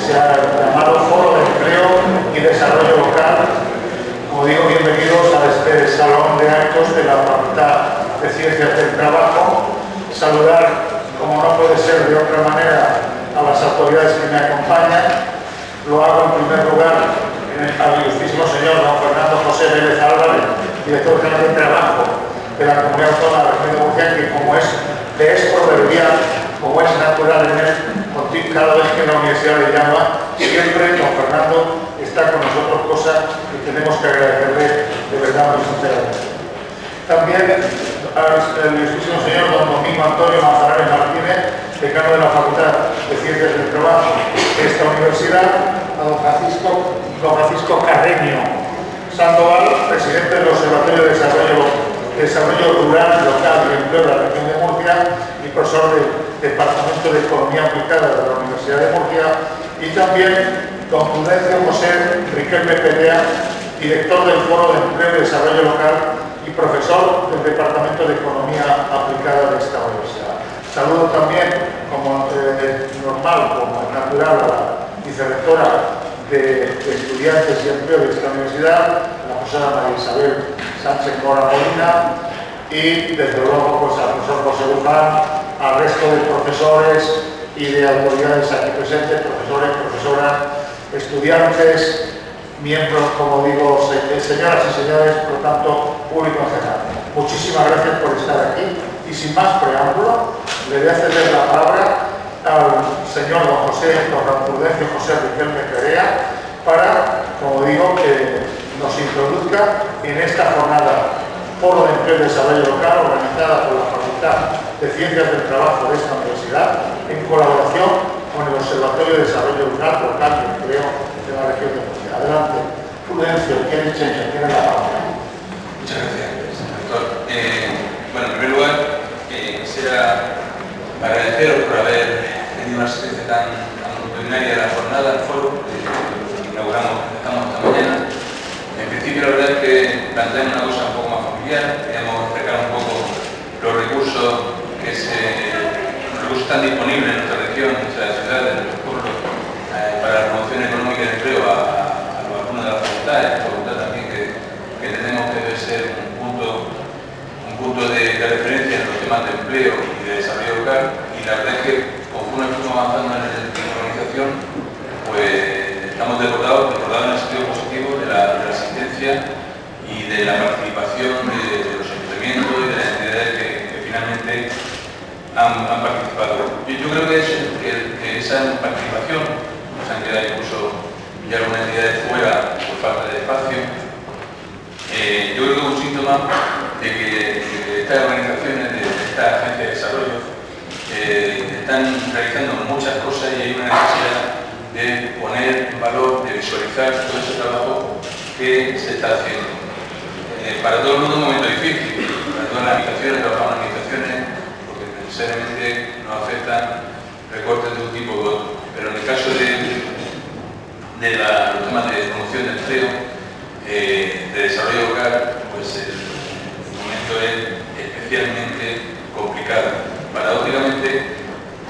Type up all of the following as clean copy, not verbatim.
se ha llamado Foro de Empleo y Desarrollo Local. Como digo, bienvenidos a este salón de actos de la Facultad de Ciencias del Trabajo. Saludar, como no puede ser de otra manera, a las autoridades que me acompañan. Lo hago en primer lugar al ilustrísimo señor don Fernando José Vélez Álvarez, director general de Trabajo de la Comunidad Autónoma de la Región de Murcia, que como le es proverbial, como es natural en él, cada vez que la universidad le llama, siempre don Fernando está con nosotros, cosa que tenemos que agradecerle de verdad muy sinceramente. También al ilustrísimo señor don Domingo Antonio Manzanares Martínez, decano de la Facultad de Ciencias del Trabajo de esta universidad, a don Francisco Carreño Sandoval, presidente del Observatorio de Desarrollo Rural, Local y Empleo de la Región de Murcia y profesor del Departamento de Economía Aplicada de la Universidad de Murcia, y también don Prudencio José Riquelme Pelea, director del Foro de Empleo y Desarrollo Local y profesor del Departamento de Economía Aplicada de esta universidad. Saludo también, como normal, como natural, a la vicerrectora de Estudiantes y Empleo de esta universidad, la profesora María Isabel Sánchez Mora Molina, y desde luego pues, al profesor José Guzmán, al resto de profesores y de autoridades aquí presentes, profesores, profesoras, estudiantes, miembros, como digo, señoras y señores, por lo tanto, público en general. Muchísimas gracias por estar aquí y sin más preámbulo, le voy a ceder la palabra al señor don Prudencio José Riquelme Perea para, como digo, que nos introduzca en esta jornada Foro de Empleo y Desarrollo Local organizada por la Facultad de Ciencias del Trabajo de esta universidad en colaboración con el Observatorio de Desarrollo Local y Empleo de la Región de Murcia. Adelante, Prudencio, tiene la palabra. Muchas gracias, doctor. Bueno, en primer lugar, quisiera agradeceros por haber tenido una asistencia tan multitudinaria de la jornada del foro que empezamos esta mañana. En principio, la verdad es que planteamos una cosa un poco más familiar, queríamos explicar un poco los recursos están disponibles en nuestra región, en nuestra ciudad, en nuestros pueblos, para la promoción económica y de empleo a algunas de las facultades, la facultad también que tenemos que debe ser un punto de referencia en los temas de empleo y de desarrollo local, y la verdad es que conforme fuimos avanzando en la organización, pues estamos desbordados en el sentido positivo de la asistencia y de la participación de los ayuntamientos y de las entidades que finalmente han participado. Yo creo que esa participación, nos han quedado incluso ya algunas entidades fuera por falta de espacio, yo creo que es un síntoma de que estas organizaciones, de esta agencia de desarrollo, están realizando muchas cosas y hay una necesidad de poner en valor, de visualizar todo ese trabajo que se está haciendo. Para todo el mundo es un momento difícil, para todas las administraciones, trabajamos en administraciones, porque necesariamente nos afectan recortes de un tipo u otro. Pero en el caso de los temas de promoción de empleo, de desarrollo local, pues el momento es especialmente complicado. Paradójicamente,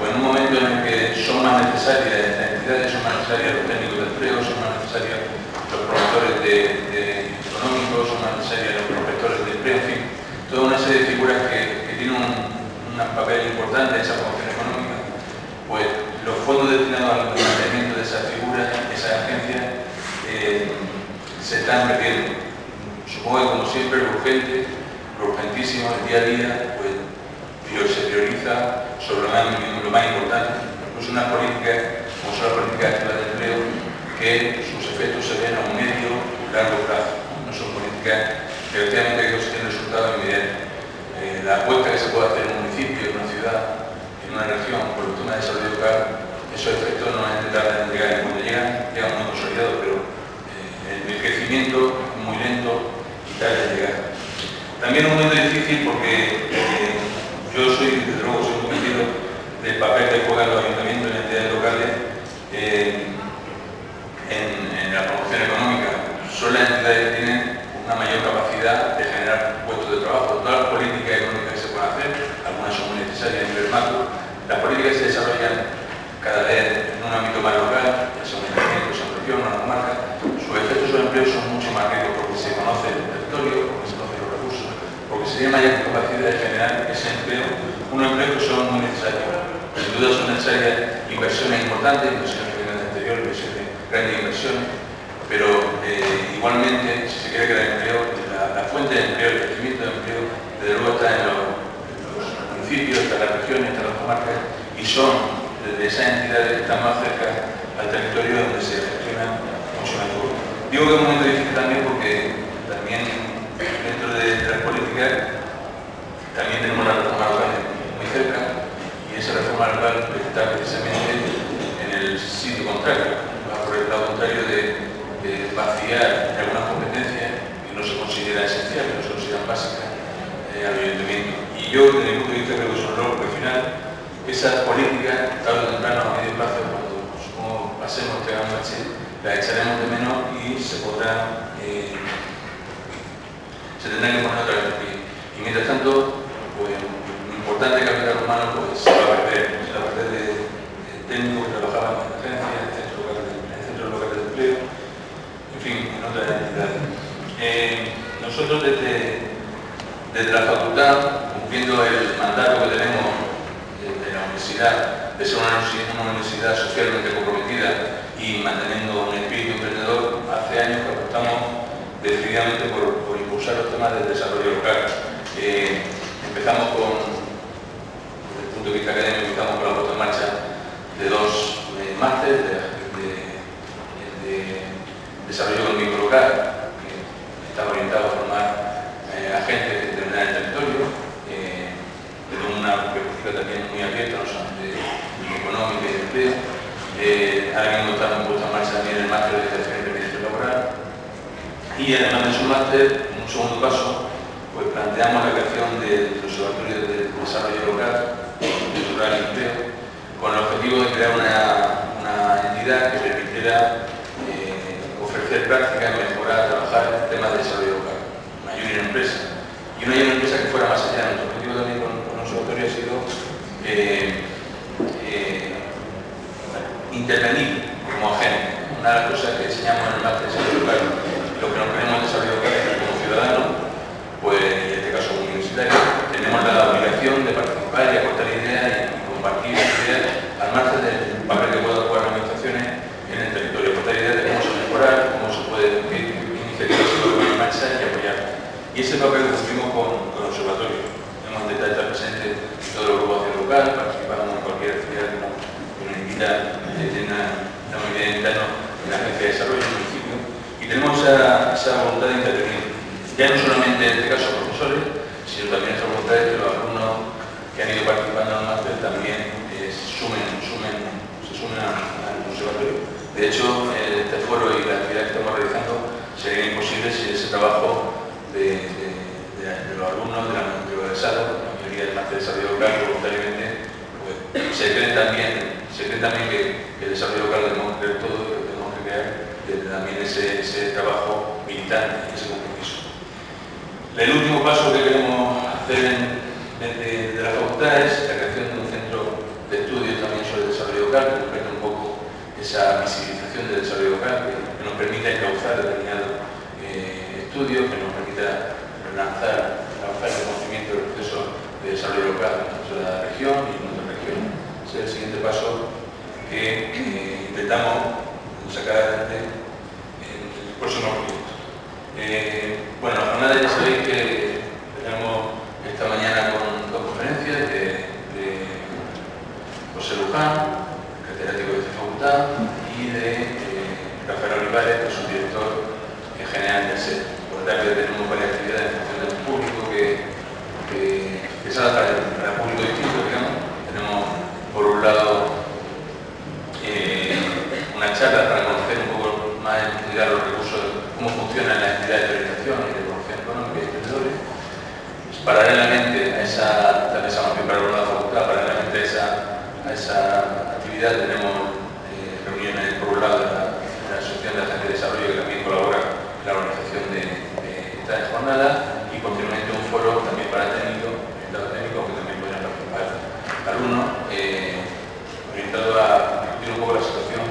pues en un momento en el que son más necesarias las entidades, son más necesarios los técnicos de empleo, son más necesarios los promotores económicos, son más necesarios los prospectores de empleo, en fin, toda una serie de figuras que tienen un papel importante en esa promoción económica, pues los fondos destinados al mantenimiento de esas figuras, esas agencias, se están perdiendo. Supongo que, como siempre, lo urgente, lo urgentísimo, el día a día, pues se prioriza sobre lo más importante, incluso unas políticas como son las políticas activas de empleo, que sus efectos se ven a un medio y largo plazo. No son políticas que efectivamente hay que obtener resultados inmediatos. La apuesta que se puede hacer en un municipio, en una ciudad, en una región, por el tema de desarrollo local, esos efectos no tardan en llegar, y cuando llegan muy consolidados, pero el crecimiento es muy lento y tarda en llegar. También es un momento difícil porque yo desde luego, soy convencido del papel que juegan los ayuntamientos y las entidades locales en la promoción económica. Son las entidades que tienen una mayor capacidad de generar puestos de trabajo. Todas las políticas económicas que se pueden hacer, algunas son muy necesarias a nivel macro, las políticas se desarrollan cada vez en un ámbito más local, ya sea sería mayor capacidad de generar ese empleo, unos empleos que son muy necesarios. Sin duda son necesarias inversiones importantes, inversiones que vienen del exterior, grandes inversiones, pero igualmente, si se quiere crear empleo, la fuente de empleo, el crecimiento de empleo, desde luego está en los municipios, está en las regiones, está en las comarcas, y son desde esas entidades que están más cerca al territorio donde se gestiona mucho mejor. Digo que es un momento difícil también porque también dentro de las políticas también tenemos la reforma local muy cerca, y esa reforma local está precisamente en el sitio contrario, va por el lado contrario de vaciar algunas competencias que no se consideran esenciales, no se consideran básicas al ayuntamiento. Y yo, desde mi punto de vista, creo que es un error, porque al final esas políticas, tarde o temprano, a medio plazo, cuando supongo pasemos este gran noche, las echaremos de menos y se podrá, se tendrá que poner otra vez de pie. Y mientras tanto, pues, lo importante capital humano pues, se va a perder de técnicos que trabajaban en agencias, en centros locales de empleo, en fin, en otras entidades. Nosotros desde la facultad, cumpliendo el mandato que tenemos de la universidad, de ser una universidad socialmente comprometida y manteniendo un espíritu emprendedor, hace años que apostamos decididamente por impulsar los temas del desarrollo local. Empezamos desde el punto de vista académico, empezamos con la puesta en marcha de dos másteres de desarrollo económico local, que estaba orientado a formar agentes que tendrán el territorio, desde una perspectiva también muy abierta, no solamente económica y de empleo. Ahora mismo estamos puestos en marcha también el máster de Dirección y Prevención Laboral. Y además de su máster, en un segundo paso, pues planteamos la creación del Observatorio de Desarrollo Local, Cultural y Empleo, con el objetivo de crear una entidad que permitiera ofrecer prácticas, mejorar, trabajar en temas de desarrollo local, una junior empresa. Y una junior empresa que fuera más allá. Nuestro objetivo también con el observatorio ha sido intervenir como agente. Una de las cosas que enseñamos en el máster de desarrollo local, lo que nos queremos en desarrollo local es que como ciudadanos, pues en este caso como universitarios, tenemos la obligación de participar y aportar ideas y compartir ideas al margen del papel que puedan jugar las administraciones en el territorio, aportar ideas de cómo se mejorar, cómo se puede, qué iniciativas se pueden poner en marcha y apoyar. Y ese papel lo cumplimos con el observatorio. Hemos intentado estar presentes en todo el grupo de acción local, participamos en cualquier actividad que nos invita, una medida interna en la agencia de desarrollo del municipio, y tenemos esa voluntad de intervenir. Ya no solamente en este caso profesores, sino también esa voluntad de que los alumnos que han ido participando en el máster también se sumen al observatorio. De hecho, este foro y la actividad que estamos realizando sería imposible si ese trabajo de los alumnos, de los egresados, la mayoría del máster de desarrollo local, voluntariamente, pues, se creen también que el desarrollo local lo tenemos que creer todo y lo tenemos que crear desde también ese trabajo militante y ese compromiso. El último paso que queremos hacer desde la facultad es la creación de un centro de estudios también sobre el desarrollo local, que nos permita un poco esa visibilización del desarrollo local, que nos permita encauzar determinados estudios, que nos permita lanzar el conocimiento del proceso de desarrollo local en nuestra región y en otras regiones. Ese es el siguiente paso que intentamos sacar adelante en el próximo proyecto. Bueno, la jornada ya sabéis que tenemos esta mañana con dos conferencias de José Luján, catedrático de esta facultad, y de Rafael Olivares, que es un director general del SED. Por la tarde tenemos varias actividades en función del público que se adapta para público distinto, digamos. Tenemos, por un lado, una charla para conocer un poco más en profundidad los recursos, cómo funcionan las entidades de orientación y de promoción económica y emprendedores. Paralelamente a esa, también se llama para la facultad, paralelamente a esa actividad tenemos reuniones por un lado de la Asociación de Agentes de Desarrollo, que también colabora en la organización de esta jornada, y posteriormente un foro también para técnicos, orientado a técnicos, que también pueden participar alumnos, orientado a discutir un poco la situación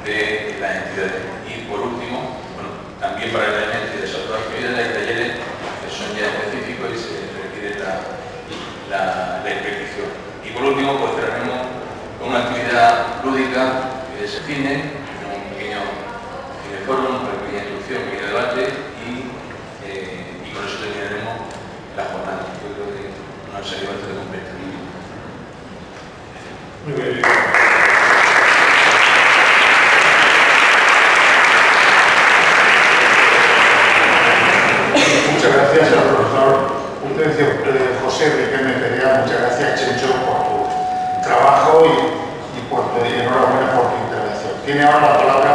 de las entidades. Y por último, bueno, también paralelamente de esas dos actividades hay talleres que son ya específicos y se política se define en un pequeño foro, una pequeña introducción, un pequeño debate y con eso terminaremos la jornada. Yo creo que no sería bastante completa. Muy bien. Muchas gracias al profesor José Riquelme Perea, muchas gracias Chencho por tu trabajo y enhorabuena por tu intervención. Tiene ahora la palabra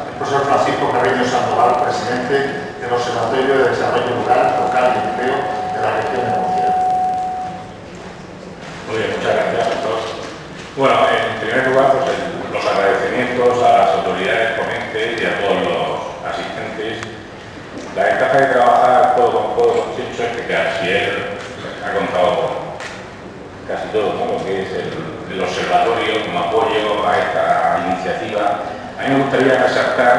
el profesor Francisco Carreño Sandoval, presidente del Observatorio de Desarrollo Rural, Local y Empleo de la región de Murcia. Muy bien, muchas gracias a todos. Bueno, en primer lugar, pues, los agradecimientos a las autoridades ponentes y a todos los asistentes. La ventaja de trabajar codo con codo con Chencho es que casi él ha contado con casi todo, ¿no? Lo que es el observatorio como apoyo a esta iniciativa. A mí me gustaría resaltar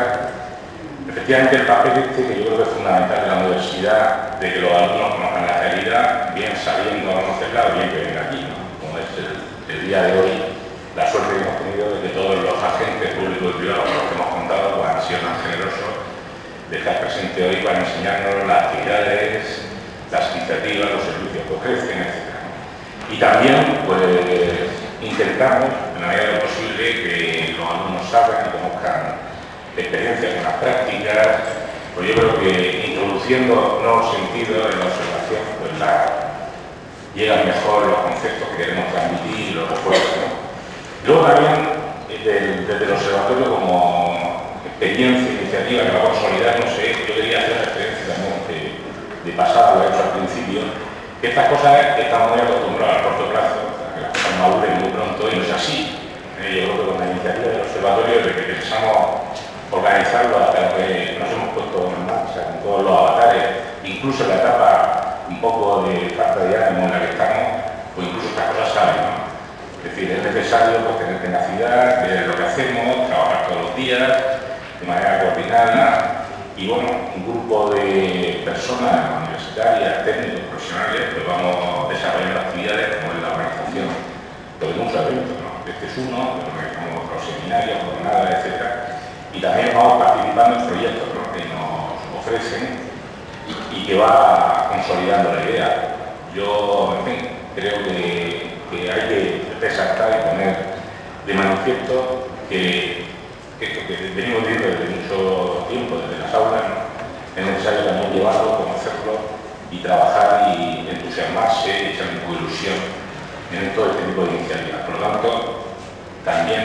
efectivamente el papel que yo creo que es fundamental de la universidad, de que los alumnos conozcan la realidad, bien sabiendo conocerla o bien que vengan aquí, ¿no? Como es el día de hoy, la suerte que hemos tenido de que todos los agentes públicos y privados con los que hemos contado pues, han sido tan generosos de estar presente hoy para enseñarnos las actividades, las iniciativas, los servicios que ofrecen, etc. Y también pues, intentamos, en la medida de lo posible, que los alumnos salgan y conozcan experiencias en las prácticas, pues yo creo que introduciendo nuevos sentidos en la observación, pues llegan mejor los conceptos que queremos transmitir y los refuerzos, ¿no? Luego también, desde el observatorio como experiencia, iniciativa que va a consolidar, no sé, yo quería hacer una experiencia también de pasada, lo he hecho al principio, que estas cosas estamos muy acostumbrados a corto plazo, a que las cosas maduren muy pronto y no es así. Yo creo que con la iniciativa del observatorio, desde que pensamos organizarlo hasta lo que nos hemos puesto en marcha con todos los avatares, incluso en la etapa un poco de falta de ánimo en la que estamos, pues incluso estas cosas salen, ¿no? Es decir, es necesario pues, tener tenacidad, ver lo que hacemos, trabajar todos los días, de manera coordinada, y bueno, un grupo de personas universitarias, técnicos, profesionales, pues vamos desarrollando actividades como es la organización de muchos eventos, ¿no? Este es uno, organizamos otros seminarios, jornadas, etc. Y también vamos participando en proyectos, ¿no? Que nos ofrecen y que va consolidando la idea. Yo, en fin, creo que hay que resaltar y poner de manifiesto que esto que venimos viendo desde mucho tiempo, desde las aulas, ¿no? Es necesario también llevarlo, conocerlo y trabajar y entusiasmarse y echar un poco de ilusión en todo este tipo de iniciativas. Por lo tanto, también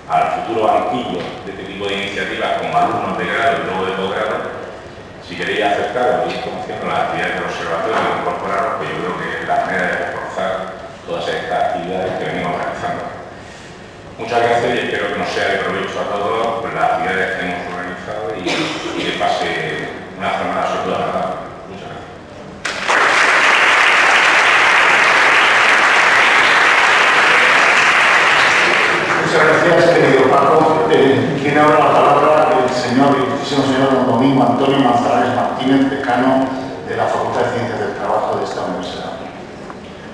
al futuro banquillo de este tipo de iniciativas como alumnos de grado y luego de posgrado, si queréis acercaros y ir conociendo las actividades del observatorio y incorporaros, pues yo creo que es la manera de reforzar todas estas actividades que venimos realizando. Muchas gracias y espero que nos sea de provecho a todos pues, las actividades que hemos organizado y que pase una jornada sobre todo agradable. Muchas gracias. Muchas gracias, querido Paco. Tiene ahora la palabra el señor don Domingo Antonio Manzanares Martínez, decano de la Facultad de Ciencias del Trabajo de esta universidad.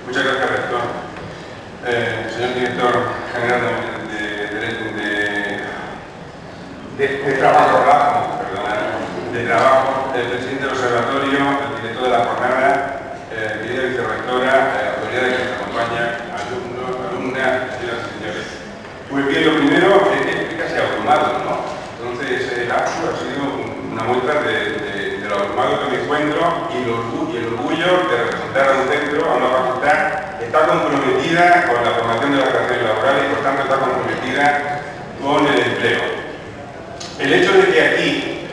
Muchas gracias, rector. Señor director general de trabajo, el presidente del observatorio, el director de la jornada, querida vicerrectora, autoridades que nos acompañan, alumnos, alumnas, señoras y señores. Pues bien, lo primero es casi abrumado, ¿no? Entonces, el APSU ha sido una muestra de lo abrumado que me encuentro y el orgullo de representar a un centro, a una facultad que está comprometida con la formación de las relaciones laborales y por tanto está comprometida con el empleo. El hecho de que aquí,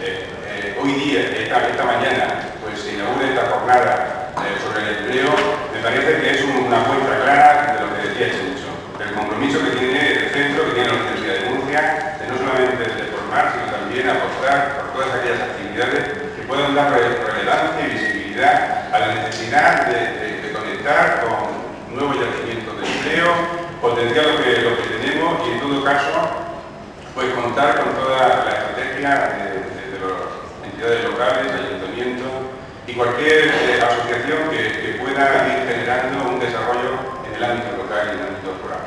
hoy día, esta mañana, pues se inaugure esta jornada sobre el empleo, me parece que es una muestra clara de lo que decía Chencho, el compromiso que tiene el centro, que tiene la Universidad de Murcia, de no solamente de formar, sino también apostar por todas aquellas actividades que puedan dar relevancia y visibilidad a la necesidad de conectar con nuevos yacimientos de empleo, potenciar lo que tenemos y en todo caso pues contar con toda la estrategia de las entidades locales, ayuntamientos y cualquier asociación que pueda ir generando un desarrollo en el ámbito local y en el ámbito rural.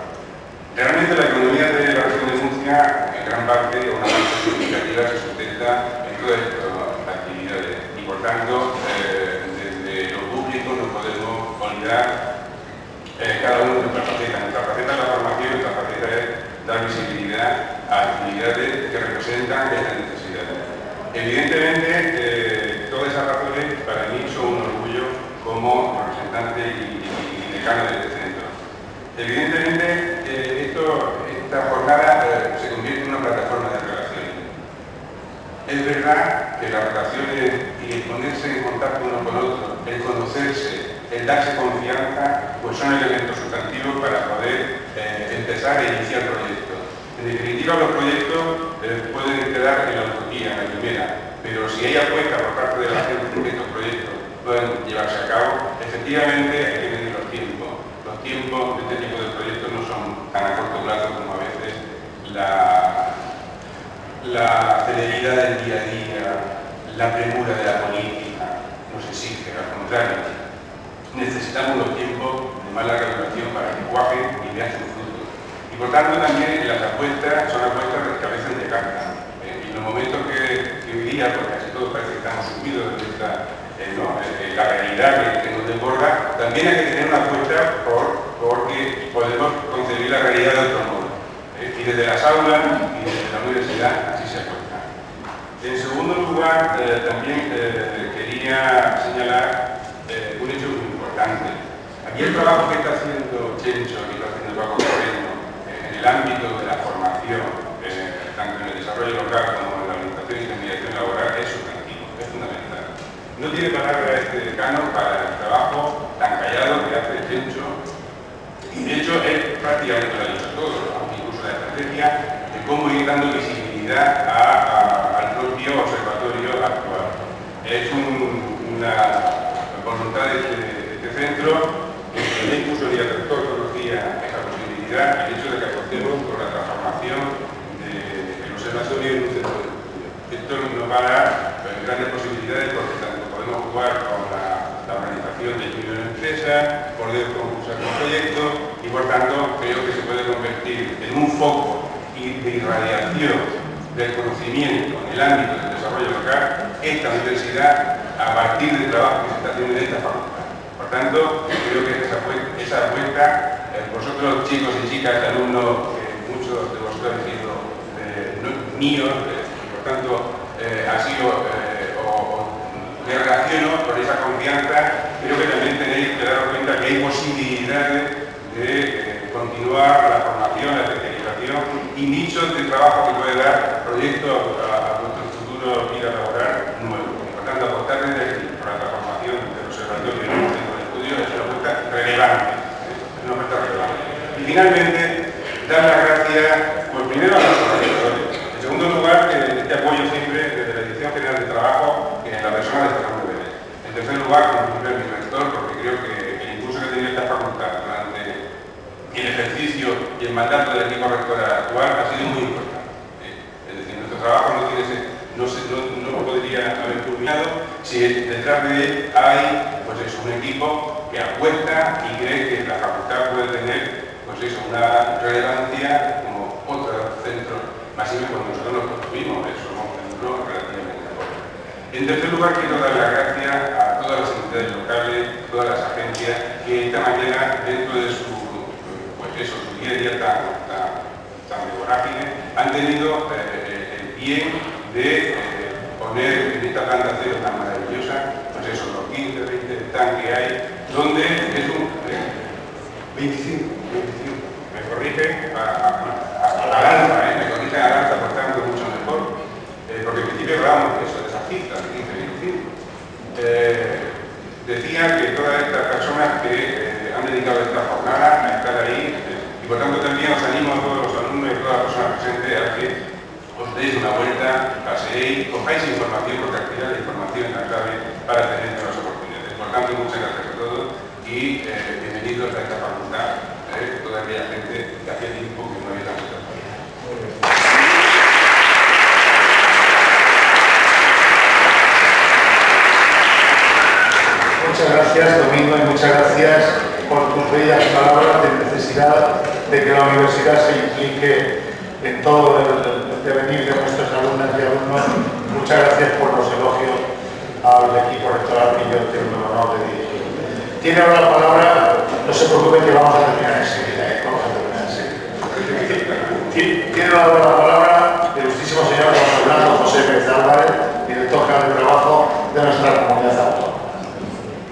Realmente la economía de la región de Murcia, en gran parte, o una parte significativa, se sustenta en todas estas actividades. Y por tanto, desde lo público no podemos olvidar cada uno de nuestras facetas. Nuestra faceta es la formación, nuestra faceta es dar visibilidad a actividades que representan estas necesidades. Evidentemente, todas esas razones para mí son un orgullo como representante y decano de este centro. Evidentemente, esta jornada se convierte en una plataforma de relaciones. Es verdad que las relaciones y el ponerse en contacto uno con otro, el conocerse, el darse confianza, pues son elementos sustantivos para poder empezar a iniciar proyectos. En definitiva, los proyectos pueden quedar en la utopía, en la primera, pero si hay apuesta por parte de la gente que estos proyectos pueden llevarse a cabo, efectivamente hay que medir los tiempos. Los tiempos de este tipo de proyectos no son tan a corto plazo como a veces la celeridad del día a día, la premura de la política nos exige, al contrario. Necesitamos los tiempos de más larga duración para que cuajen y vean sus frutos. Y por tanto también las apuestas son apuestas que a veces decantan. En los momentos que hoy día, porque casi todos parece que estamos sumidos en la realidad que nos desborda, también hay que tener una apuesta porque podemos concebir la realidad de otro modo. Y desde las aulas y desde la universidad así se apuesta. En segundo lugar, también quería señalar un hecho muy importante. Aquí el trabajo que está haciendo Chencho y que está haciendo Paco Moreno en el ámbito de la formación, tanto en el desarrollo local como en la orientación y intermediación laboral, es sustantivo, es fundamental. No tiene palabra este decano para el trabajo tan callado que hace Chencho, y de hecho él prácticamente lo ha dicho todo, aunque incluso la estrategia de cómo ir dando visibilidad al propio observatorio actual. Es una voluntad de este centro, que incluso el director conocía esa posibilidad, el hecho de que apostemos por la transformación del observatorio en un centro de estudio. Esto nos va a dar grandes posibilidades porque tanto podemos jugar con la organización de junior empresa, poder concursar con proyectos y por tanto creo que se puede convertir en un foco de irradiación del conocimiento en el ámbito del desarrollo local esta universidad a partir del trabajo que se está haciendo en esta facultad. Por tanto, creo que esa apuesta, vosotros chicos y chicas, alumnos, muchos de vosotros han sido míos, y por tanto ha sido, me relaciono con esa confianza, creo que también tenéis que daros cuenta que hay posibilidades de continuar la formación, la especialización y nichos de trabajo que puede dar proyectos a vuestro futuro vida laboral nuevo. Por tanto, apostar desde aquí por la transformación del observatorio en un centro de estudio es una apuesta relevante. Es una apuesta relevante. Y finalmente, dar las gracias, pues primero a los organizadores. En segundo lugar, este apoyo siempre desde la Dirección General de Trabajo en la persona de Fernando Vélez. En tercer lugar, como primer mi rector, porque creo que el impulso que ha tenido esta facultad durante el ejercicio y el mandato del equipo rector actual ha sido muy importante. Es decir, nuestro trabajo no podría haber culminado si detrás de él hay pues eso, un equipo que apuesta y cree que la facultad puede tener pues eso, una relevancia como otros centros, más bien cuando nosotros nos construimos, somos centros relativamente jóvenes. En tercer lugar, quiero dar las gracias a todas las entidades locales, todas las agencias que esta mañana, dentro de su día a día tan de vorágine, han tenido el bien de poner en esta planta cero tan maravillosa, pues eso, los 15, 20 tanques que hay, donde es un 25, me corrigen a lanza, me corrigen a lanza, por tanto, mucho mejor, porque en principio hablábamos de eso, de esas cifras, de 15, 25. Decía que todas estas personas que han dedicado esta jornada a estar ahí, y por tanto también os animo a todos los alumnos y a todas las personas presentes a que os deis una vuelta, paseéis, cojáis información, porque al final la información es la clave para tener nuevas oportunidades. Por tanto, muchas gracias a todos y bienvenidos a esta facultad, toda aquella gente que hacía tiempo que no había tanto. Muchas gracias, Domingo, y muchas gracias por tus bellas palabras de necesidad de que la universidad se implique en todo el devenir de nuestras alumnas y alumnos. Muchas gracias por los elogios al equipo rectoral que yo tengo el honor de dirigir. Tiene ahora la palabra, no se preocupen que vamos a terminar enseguida, vamos a terminar enseguida. Tiene ahora la palabra el ilustrísimo señor Juan Fernando José Pérez Álvarez, director general de trabajo de nuestra comunidad autónoma.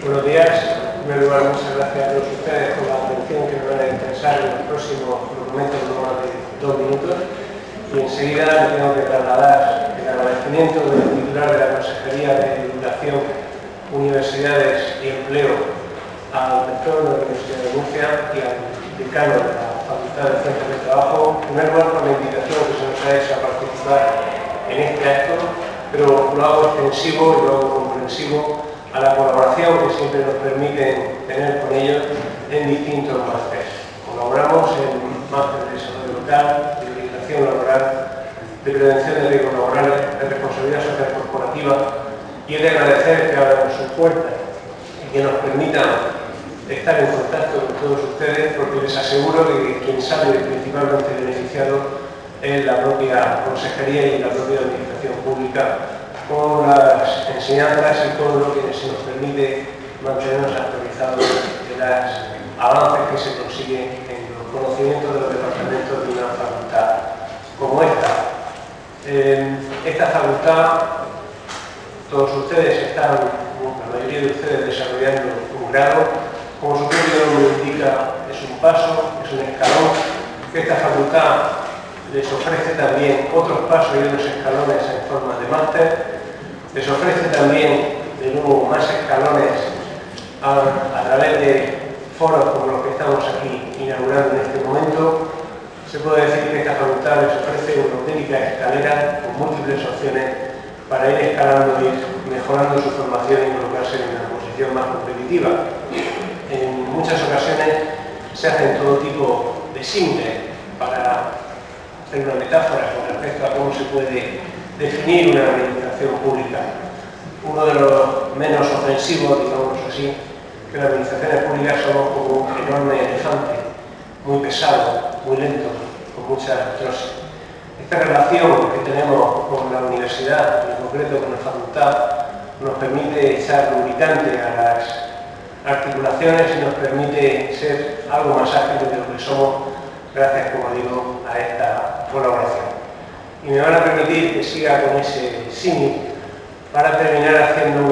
Buenos días. En primer lugar, muchas gracias a todos ustedes por la atención que nos van a dispensar en los próximos documentos de más de 2 minutos. Y enseguida le tengo que trasladar el agradecimiento del titular de la Consejería de Educación, Universidades y Empleo al rector de la Universidad de Murcia y al decano de la Facultad de Ciencias del Trabajo. En primer lugar, por la invitación que se nos ha hecho a participar en este acto, pero lo hago extensivo y lo hago comprensivo a la colaboración que siempre nos permiten tener con ellos en distintos másteres. Colaboramos en máster de desarrollo local, de orientación laboral, de prevención de riesgos laborales, de responsabilidad social corporativa, y es de agradecer que abran sus puertas y que nos permitan estar en contacto con todos ustedes, porque les aseguro que quien sale principalmente beneficiado es la propia Consejería y la propia Administración Pública, con las enseñanzas y todo lo que se nos permite mantenernos actualizados de los avances que se consiguen en los conocimientos de los departamentos de una facultad como esta. Esta facultad, todos ustedes están, la mayoría de ustedes, desarrollando un grado. Como su propio nombre indica, es un paso, es un escalón, que esta facultad les ofrece también otros pasos y otros escalones en forma de máster. Les ofrece también, de nuevo, más escalones a través de foros como los que estamos aquí inaugurando en este momento. Se puede decir que esta facultad les ofrece una auténtica escalera con múltiples opciones para ir escalando y mejorando su formación y colocarse en una posición más competitiva. En muchas ocasiones se hacen todo tipo de símiles para hacer una metáfora con respecto a cómo se puede definir una administración pública. Uno de los menos ofensivos, digamos así, que las administraciones públicas somos como un enorme elefante, muy pesado, muy lento, con mucha artrosis. Esta relación que tenemos con la universidad, en concreto con la facultad, nos permite echar lubricante a las articulaciones y nos permite ser algo más ágiles de lo que somos, gracias, como digo, a esta colaboración. Y me van a permitir que siga con ese símil para terminar